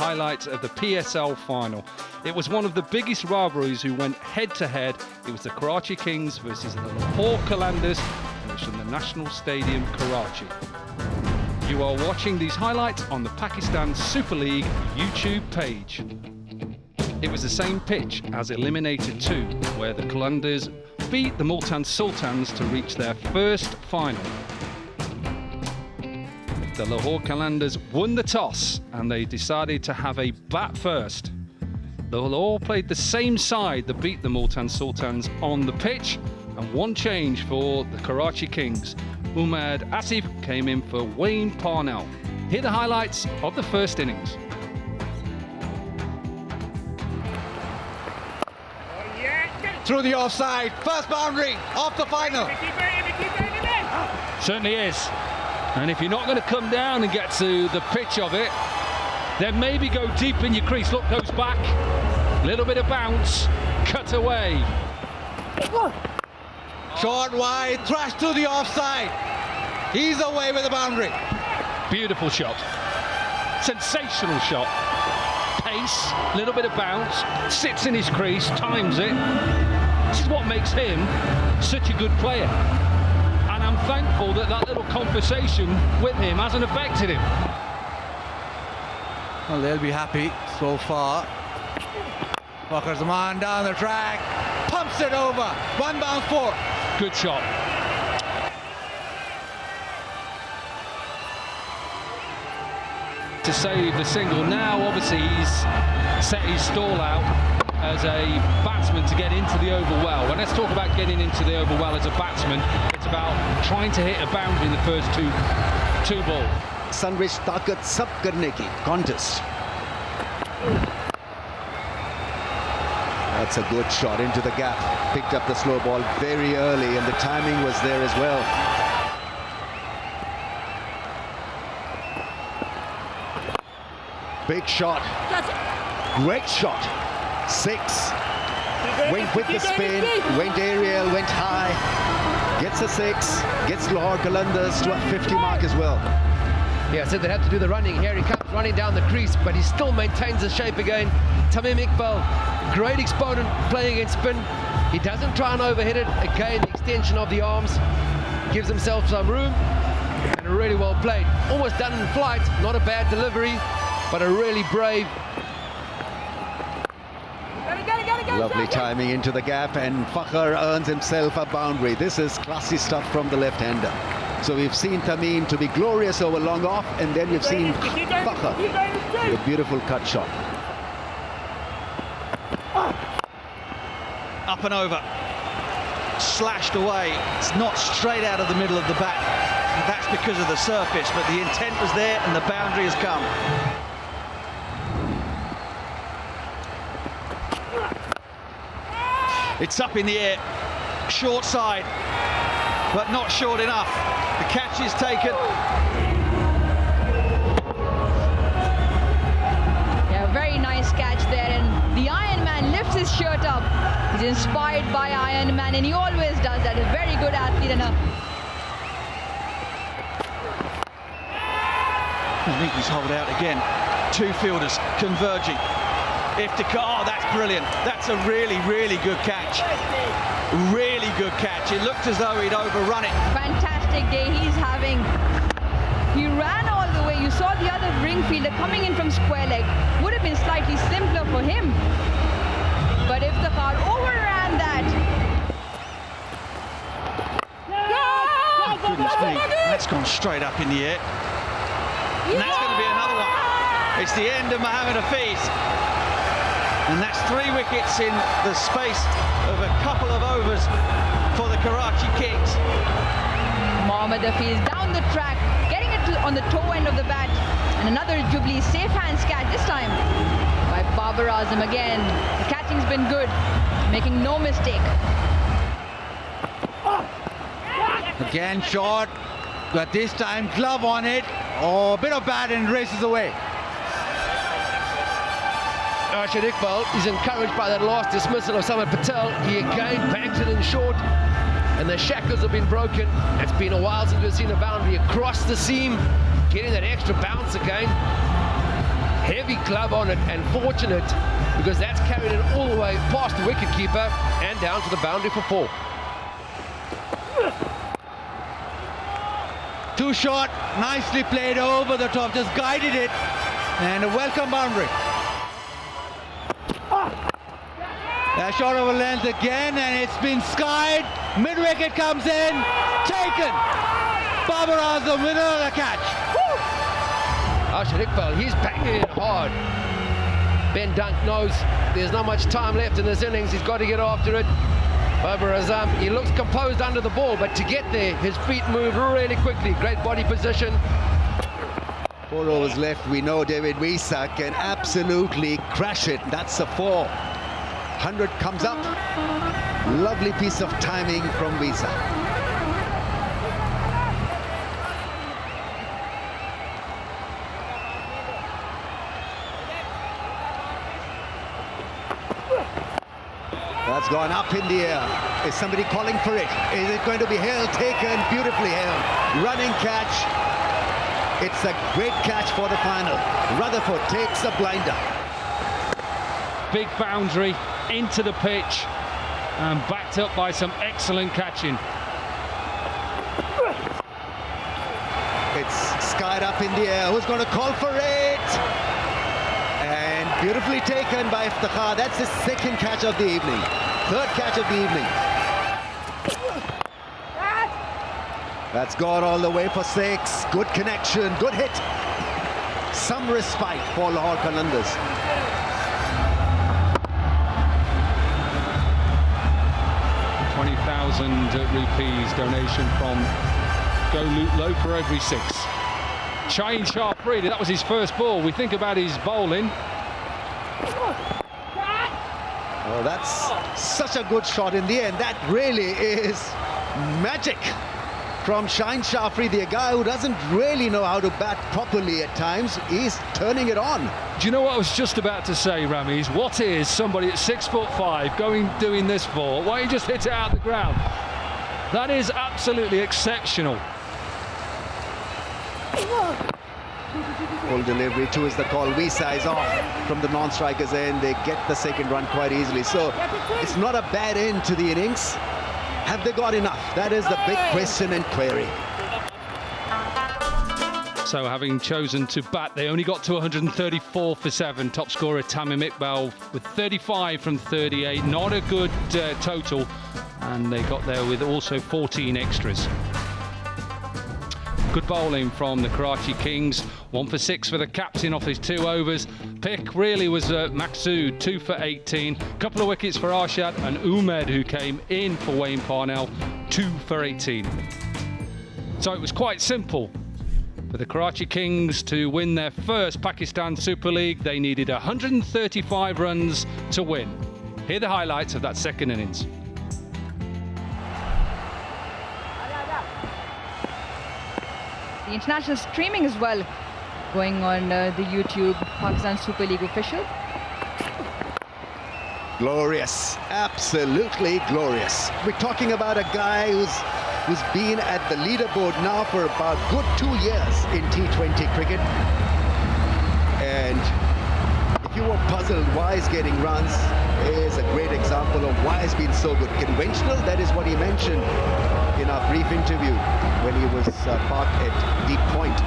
highlights of the PSL final. It was one of the biggest rivalries who went head-to-head. It was the Karachi Kings versus the Lahore Qalandars, and it's from the National Stadium, Karachi. You are watching these highlights on the Pakistan Super League YouTube page. It was the same pitch as Eliminated 2, where the Qalandars beat the Multan Sultans to reach their first final. The Lahore Qalandars won the toss and they decided to have a bat first. The Lahore played the same side that beat the Multan Sultans on the pitch, and one change for the Karachi Kings. Umad Asif came in for Wayne Parnell. Here are the highlights of the first innings. Through the offside, first boundary, off the final. Certainly is. And if you're not going to come down and get to the pitch of it, then maybe go deep in your crease. Look, goes back, little bit of bounce, cut away. Short wide, thrashed through the offside. He's away with the boundary. Beautiful shot. Sensational shot. Pace, little bit of bounce, sits in his crease, times it. This is what makes him such a good player. And I'm thankful that that little conversation with him hasn't affected him. Well, they'll be happy so far. Fakhr's man down the track, pumps it over, one bounce four. Good shot. To save the single. Now obviously he's set his stall out as a batsman to get into the oval well. When let's talk about getting into the oval well as a batsman, it's about trying to hit a boundary in the first two balls. Sunwish Takat Sab Karne Ki contest. That's a good shot into the gap. Picked up the slow ball very early and the timing was there as well. Big shot. Great shot. Six. Went with the spin, went aerial, went high. Gets a six. Gets Lahore Qalandars to a 50 mark as well. Yeah, so they have to do the running. Here he comes running down the crease, but he still maintains the shape again. Tamim Iqbal, great exponent playing against spin. He doesn't try and overhit it. Again, the extension of the arms. Gives himself some room, and really well played. Almost done in flight, not a bad delivery, but a really brave. Lovely timing into the gap, and Fakhr earns himself a boundary. This is classy stuff from the left-hander. So we've seen Tamim to be glorious over long off, and then we've seen Fakhr with a beautiful cut shot. Up and over, slashed away. It's not straight out of the middle of the bat. That's because of the surface, but the intent was there and the boundary has come. It's up in the air, short side, but not short enough. The catch is taken. Yeah, very nice catch there, and the Iron Man lifts his shirt up. He's inspired by Iron Man, and he always does that. A very good athlete and I think he's holed out again. Two fielders converging. Iftikhar, oh, that's brilliant. That's a really, really good catch. Really good catch. It looked as though he'd overrun it. fantastic day he's having. He ran all the way. You saw the other ring fielder coming in from square leg. Would have been slightly simpler for him. But Iftikhar overran that. Goodness me, that's gone straight up in the air. And that's going to be another one. It's the end of Mohammed Hafiz. And that's 3 wickets in the space of a couple of overs for the Karachi Kings. Mohammed Hafiz down the track, getting it on the toe end of the bat. And another Jubilee safe hands catch, this time by Babar Azam again. The catching's been good, making no mistake. Again short, but this time glove on it. Oh, a bit of bat and races away. Arslan Iqbal is encouraged by that last dismissal of Samad Patel. He again bangs it in short, and the shackles have been broken. It's been a while since we've seen a boundary across the seam, getting that extra bounce again. heavy glove on it, and fortunate because that's carried it all the way past the wicketkeeper and down to the boundary for 4. Too short, nicely played over the top, just guided it, and a welcome boundary. That shot over length again, and it's been skied. Mid-wicket comes in, taken. Babar Azam, winner of the catch. Arslan Ash, he's banging it hard. Ben Dunk knows there's not much time left in this innings. He's got to get after it. Babar Azam, he looks composed under the ball, but to get there, his feet move really quickly. Great body position. 4 overs left. We know David Wisa can absolutely crash it. That's a 4. 100 comes up. Lovely piece of timing from Wisa. That's gone up in the air. Is somebody calling for it? Is it going to be held? Taken, beautifully held. Running catch. It's a great catch for the final. Rutherford takes a blinder. Big boundary into the pitch and backed up by some excellent catching. It's skied up in the air. Who's going to call for it? And beautifully taken by Iftikhar. That's his 2nd catch of the evening. 3rd catch of the evening. That's gone all the way for 6. Good connection, good hit. Some respite for Lahore Qalandars. ₹20,000 donation from Go Low for every 6. Shaheen Shah Afridi, that was his first ball. We think about his bowling. Oh, that's such a good shot in the end. That really is magic from Shaheen Shah Afridi, a guy who doesn't really know how to bat properly at times. He's turning it on. Do you know what I was just about to say, Ramiz? What is somebody at 6'5" doing this for? Why don't you just hit it out of the ground? That is absolutely exceptional. Full delivery, 2 is the call. Wisa is off from the non-strikers end. They get the 2nd run quite easily. So it's not a bad end to the innings. Have they got enough? That is the big question and query. So having chosen to bat, they only got to 134 for 7. Top scorer Tamim Iqbal with 35 from 38. Not a good total. And they got there with also 14 extras. Good bowling from the Karachi Kings. 1 for 6 for the captain off his 2 overs. Pick really was Maqsood, 2 for 18. Couple of wickets for Arshad and Umed, who came in for Wayne Parnell, 2 for 18. So it was quite simple for the Karachi Kings to win their first Pakistan Super League. They needed 135 runs to win. Here are the highlights of that 2nd innings. The international streaming as well going on the YouTube Pakistan Super League official. Glorious, absolutely glorious. We're talking about a guy who's been at the leaderboard now for about good 2 years in T20 cricket. And if you were puzzled why he's getting runs, is a great example of why he's been so good. Conventional, that is what he mentioned in our brief interview when he was parked at Deep Point.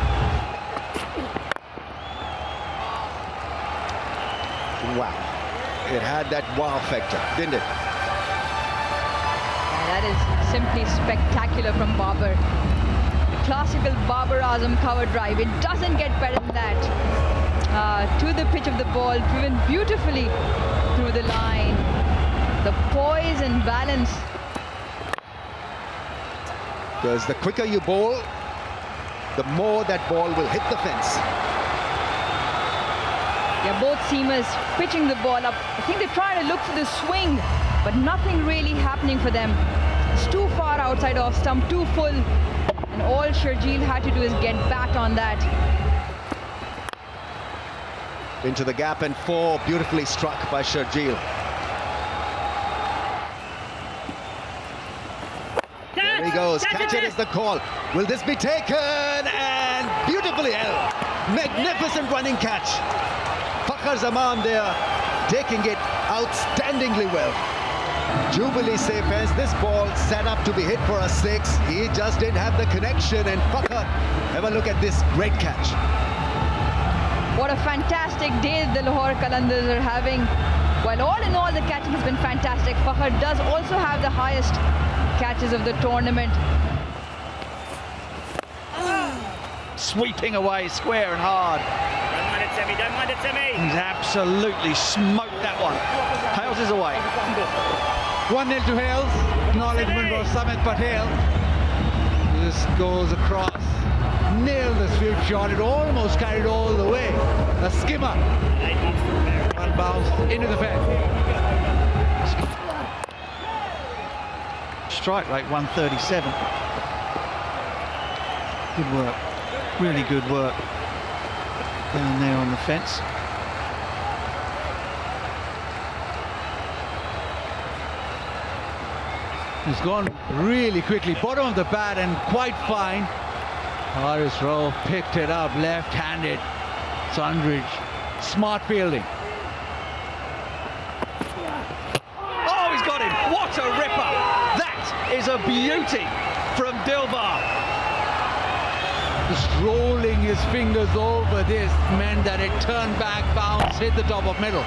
Wow. It had that wow factor, didn't it? Yeah, that is simply spectacular from Babar. The classical Babar Azam cover drive. It doesn't get better than that. To the pitch of the ball, driven beautifully through the line. The poise and balance. Because the quicker you bowl, the more that ball will hit the fence. Yeah, both seamers pitching the ball up. I think they're trying to look for the swing, but nothing really happening for them. It's too far outside off stump, too full, and all Sharjeel had to do is get back on that. Into the gap and 4, beautifully struck by Sharjeel. There he goes, catch it is the call. Will this be taken? And beautifully held. Magnificent running catch. Fakhr Zaman there, taking it outstandingly well. Jubilee safe hands. This ball set up to be hit for a 6. He just didn't have the connection, and Fakhr, have a look at this great catch. What a fantastic day the Lahore Qalandars are having. While all in all the catching has been fantastic, Fakhr does also have the highest catches of the tournament. Sweeping away square and hard. Don't mind it, Timmy. Don't mind it, Timmy. He's absolutely smoked that one. Hales is away. 1-0 to Hales. Acknowledgement for Samit Patel. This goes across. Nailed the sweep shot. It almost carried all the way. A skimmer. One bounce into the fence. Strike rate 137. Good work. Really good work. Down there on the fence. He's gone really quickly. Bottom of the bat and quite fine. Haris Rauf picked it up left-handed. Sundridge. Smart fielding. Oh, he's got him. What a ripper. That is a beauty from Dilbar. Just rolling his fingers over this meant that it turned back, bounce, hit the top of middle.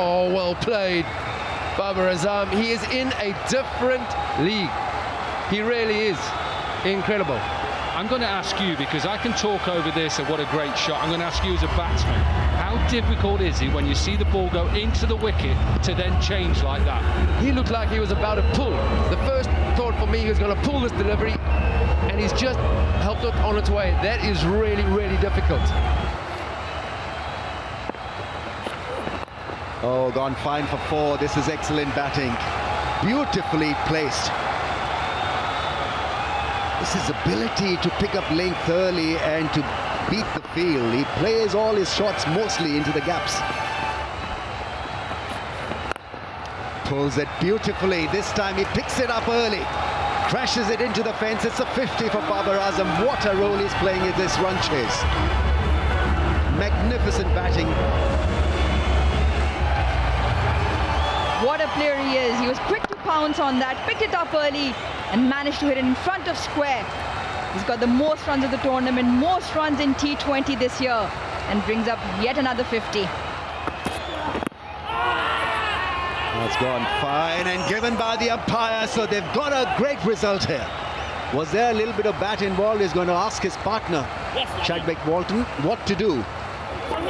Oh, well played, Babar Azam. He is in a different league. He really is. Incredible. I'm going to ask you, because I can talk over this and what a great shot. I'm going to ask you as a batsman, how difficult is it when you see the ball go into the wicket to then change like that? He looked like he was about to pull. The first thought for me, he was going to pull this delivery, and he's just helped it on its way. That is really, really difficult. Oh, gone fine for 4. This is excellent batting. Beautifully placed. This is ability to pick up length early and to beat the field. He plays all his shots mostly into the gaps. Pulls it beautifully. This time he picks it up early. Crashes it into the fence. It's a 50 for Babar Azam. What a role he's playing in this run chase. Magnificent batting. What a player he is. He was quick to pounce on that, picked it up early and managed to hit it in front of square. He's got the most runs of the tournament, most runs in T20 this year, and brings up yet another 50. That's gone fine and given by the umpire, so they've got a great result here. Was there a little bit of bat involved? He's going to ask his partner, Chadwick Walton, what to do. And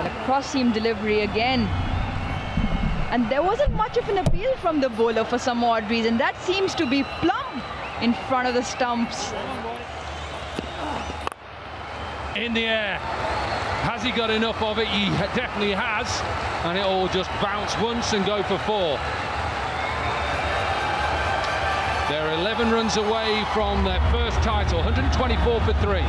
a cross-seam delivery again. And there wasn't much of an appeal from the bowler for some odd reason. That seems to be plumb in front of the stumps. In the air. Has he got enough of it? He definitely has. And it'll just bounce once and go for 4. They're 11 runs away from their first title, 124 for 3.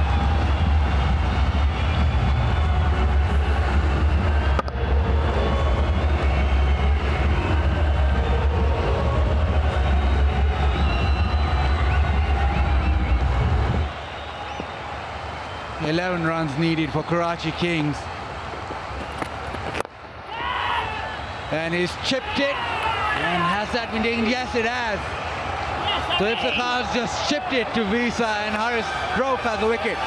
Eleven runs needed for Karachi Kings. And he's chipped it. And has that been taken? Yes, it has. So Iftikhar's just chipped it to Visa, and Haris Rauf has the wicket.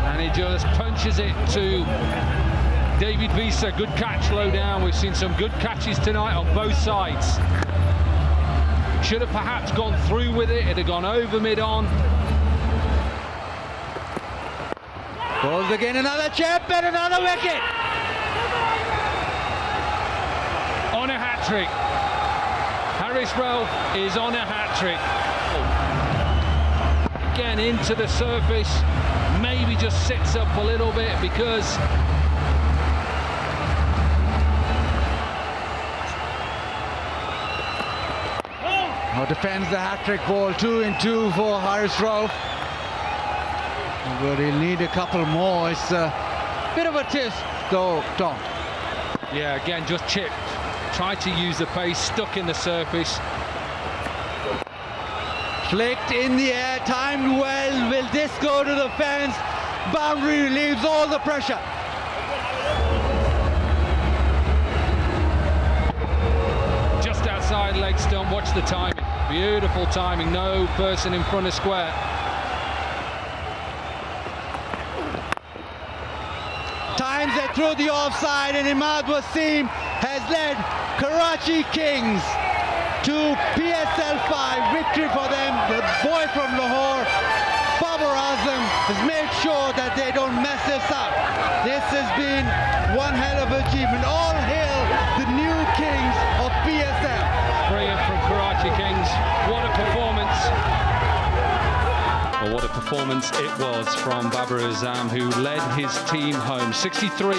And he just punches it to David Visa. Good catch low down. We've seen some good catches tonight on both sides. Should have perhaps gone through with it. It'd have gone over mid-on. Goes again, another chip and another wicket. On a hat-trick. Haris Rauf is on a hat-trick. Again into the surface. Maybe just sits up a little bit because Now defends the hat-trick ball. 2 and 2 for Haris Rauf. But he'll need a couple more. It's a bit of a test though, Tom. yeah, again just chipped tried to use the pace, stuck in the surface. Flicked in the air, timed well. Will this go to the fence? Boundary relieves all the pressure. Just outside leg stump, watch the timing. Beautiful timing, no person in front of square. Times it through the offside, and Imad Wasim has led Karachi Kings to PSL 5 victory for them. The boy from Lahore, Babar Azam, has made sure that they don't mess this up. This has been one hell of an achievement. All hail the new Kings of PSL. Brilliant from Karachi Kings. What a performance. Well, what a performance it was from Babar Azam, who led his team home. 63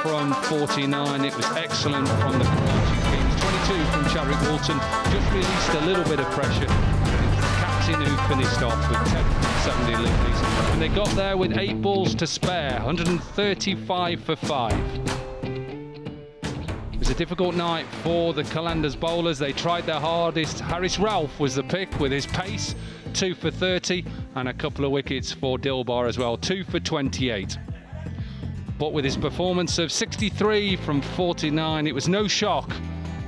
from 49. It was excellent from the Karachi Kings. 22 from Chadwick Walton. Just released a little bit of pressure. It was the captain who finished off with 10-70 Liberties. And they got there with 8 balls to spare. 135 for 5. It was a difficult night for the Qalandars bowlers. They tried their hardest. Haris Ralph was the pick with his pace, 2 for 30, and a couple of wickets for Dilbar as well, 2 for 28. But with his performance of 63 from 49, it was no shock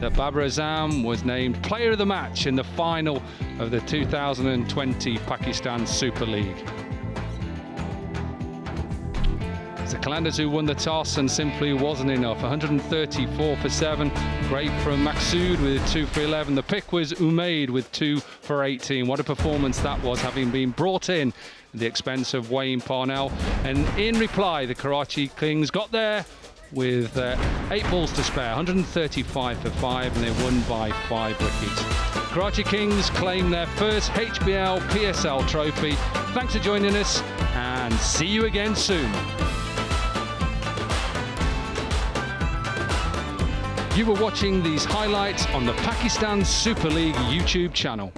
that Babar Azam was named Player of the Match in the final of the 2020 Pakistan Super League. The Qalandars who won the toss and simply wasn't enough. 134 for 7. Great from Maqsood with 2 for 11. The pick was Umaid with 2 for 18. What a performance that was, having been brought in at the expense of Wayne Parnell. And in reply, the Karachi Kings got there with 8 balls to spare. 135 for 5, and they won by 5 wickets. Karachi Kings claim their first HBL PSL trophy. Thanks for joining us, and see you again soon. You were watching these highlights on the Pakistan Super League YouTube channel.